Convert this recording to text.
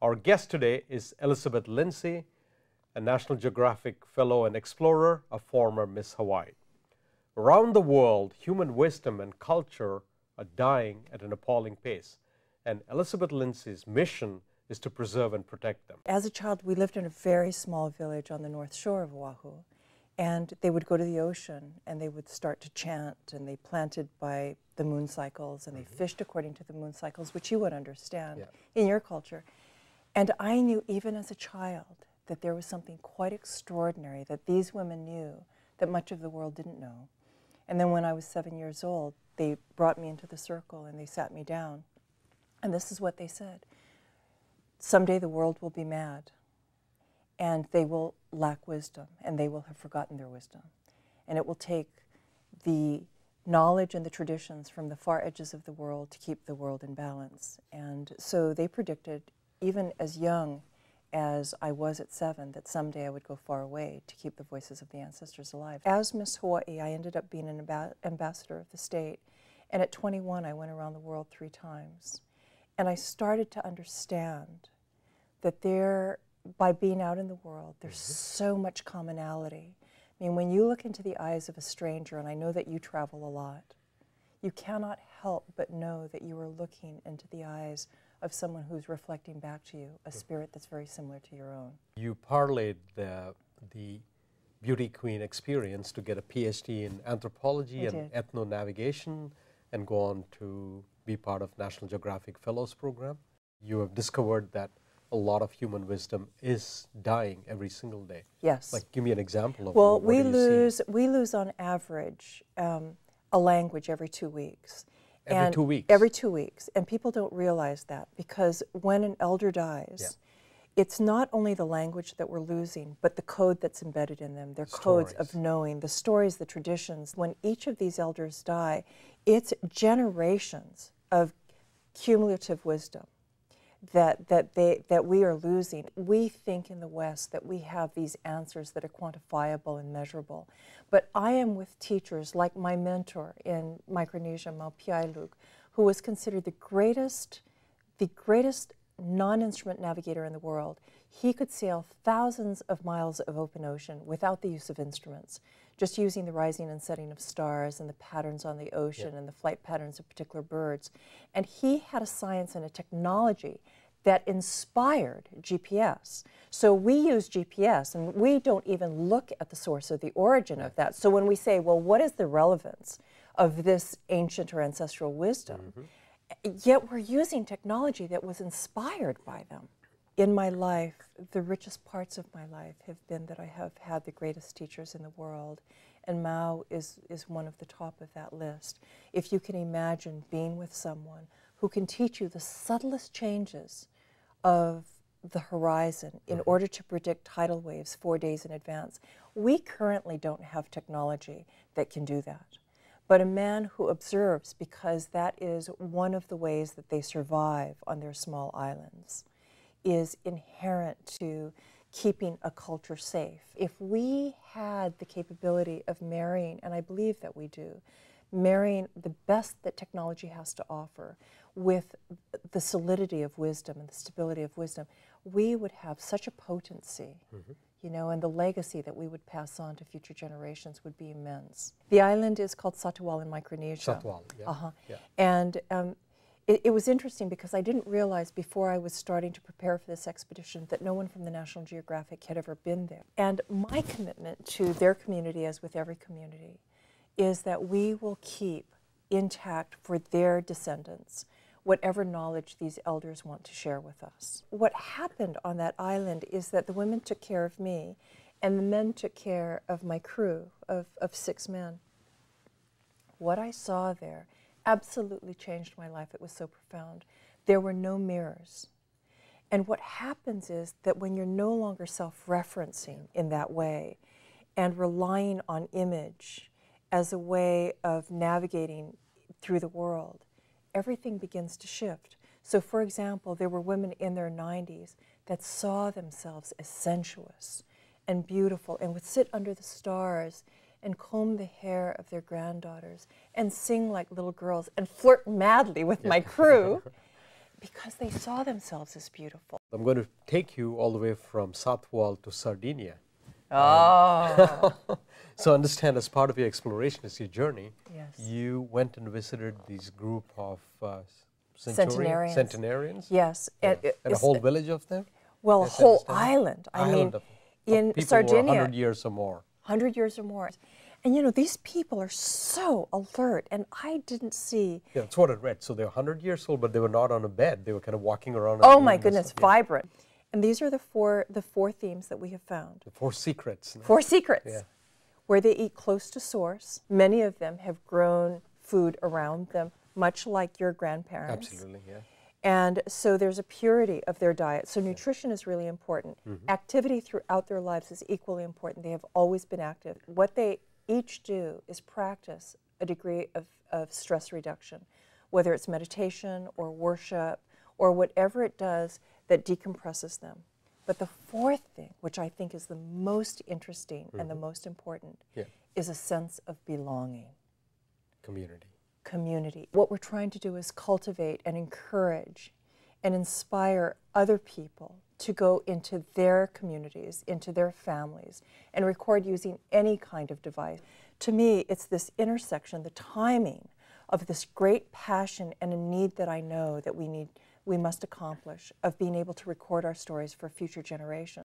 Our guest today is Elizabeth Lindsey, a National Geographic Fellow and Explorer, a former Miss Hawaii. Around the world, human wisdom and culture are dying at an appalling pace, and Elizabeth Lindsey's mission is to preserve and protect them. As a child, we lived in a very small village on the north shore of Oahu, and they would go to the ocean and they would start to chant, and they planted by the moon cycles, and they fished according to the moon cycles, which you would understand in your culture. And I knew even as a child that there was something quite extraordinary that these women knew that much of the world didn't know. And then when I was 7 years old, they brought me into the circle and they sat me down. And this is what they said: someday the world will be mad, and they will lack wisdom, and they will have forgotten their wisdom. And it will take the knowledge and the traditions from the far edges of the world to keep the world in balance. And so they predicted, even as young as I was at 7, that someday I would go far away to keep the voices of the ancestors alive. As Miss Hawaii, I ended up being an ambassador of the state, and at 21 I went around the world 3 times. And I started to understand that by being out in the world, there's so much commonality. I mean, when you look into the eyes of a stranger, and I know that you travel a lot, you cannot help but know that you are looking into the eyes of someone who's reflecting back to you a spirit that's very similar to your own. You parlayed the beauty queen experience to get a PhD in anthropology and ethno-navigation and go on to be part of National Geographic Fellows Program. You have discovered that a lot of human wisdom is dying every single day. Yes. Like, give me an example of well, what we lose on average a language every 2 weeks. Every 2 weeks? Every 2 weeks. And people don't realize that, because when an elder dies, it's not only the language that we're losing, but the code that's embedded in them, their codes of knowing, the stories, the traditions. When each of these elders die, it's generations of cumulative wisdom that we are losing. We think in the West that we have these answers that are quantifiable and measurable. But I am with teachers like my mentor in Micronesia, Maupiailuk, who was considered the greatest non-instrument navigator in the world. He could sail thousands of miles of open ocean without the use of instruments, just using the rising and setting of stars and the patterns on the ocean and the flight patterns of particular birds. And he had a science and a technology that inspired GPS. So we use GPS, and we don't even look at the source or the origin of that. So when we say, well, what is the relevance of this ancient or ancestral wisdom? Yet we're using technology that was inspired by them. In my life, the richest parts of my life have been that I have had the greatest teachers in the world, and Mao is one of the top of that list. If you can imagine being with someone who can teach you the subtlest changes of the horizon in order to predict tidal waves 4 days in advance. We currently don't have technology that can do that. But a man who observes, because that is one of the ways that they survive on their small islands, is inherent to keeping a culture safe. If we had the capability of marrying, and I believe that we do, marrying the best that technology has to offer with the solidity of wisdom and the stability of wisdom, we would have such a potency, you know, and the legacy that we would pass on to future generations would be immense. The island is called Satawal in Micronesia. Satawal, And it was interesting, because I didn't realize before I was starting to prepare for this expedition that no one from the National Geographic had ever been there. And my commitment to their community, as with every community, is that we will keep intact for their descendants whatever knowledge these elders want to share with us. What happened on that island is that the women took care of me, and the men took care of my crew of 6 men. What I saw there absolutely changed my life. It was so profound. There were no mirrors. And what happens is that when you're no longer self-referencing in that way and relying on image as a way of navigating through the world, everything begins to shift. So, for example, there were women in their 90s that saw themselves as sensuous and beautiful and would sit under the stars and comb the hair of their granddaughters and sing like little girls and flirt madly with my crew. Because they saw themselves as beautiful. I'm going to take you all the way from Southwall to Sardinia. Oh. So understand, as part of your exploration, as your journey, Yes. you went and visited this group of Centenarians. Yes. Yeah. And a whole village of them? Well, Yes, a whole island. I mean, of in people Sardinia. Who are 100 years or more. 100 years or more. And you know, these people are so alert, and I didn't see. Yeah, that's what I read. So they were 100 years old, but they were not on a bed. They were kind of walking around. Oh my goodness, vibrant. And these are the four themes that we have found. The 4 secrets. No? 4 secrets. Yeah. Where they eat close to source. Many of them have grown food around them, much like your grandparents. Absolutely, yeah. And so there's a purity of their diet. So nutrition is really important. Activity throughout their lives is equally important. They have always been active. What they each do is practice a degree of stress reduction, whether it's meditation or worship or whatever it does that decompresses them. But the 4th thing, which I think is the most interesting and the most important, is a sense of belonging. Community. Community. What we're trying to do is cultivate and encourage and inspire other people to go into their communities, into their families, and record using any kind of device. To me, it's this intersection, the timing of this great passion and a need that I know that we must accomplish, of being able to record our stories for future generations.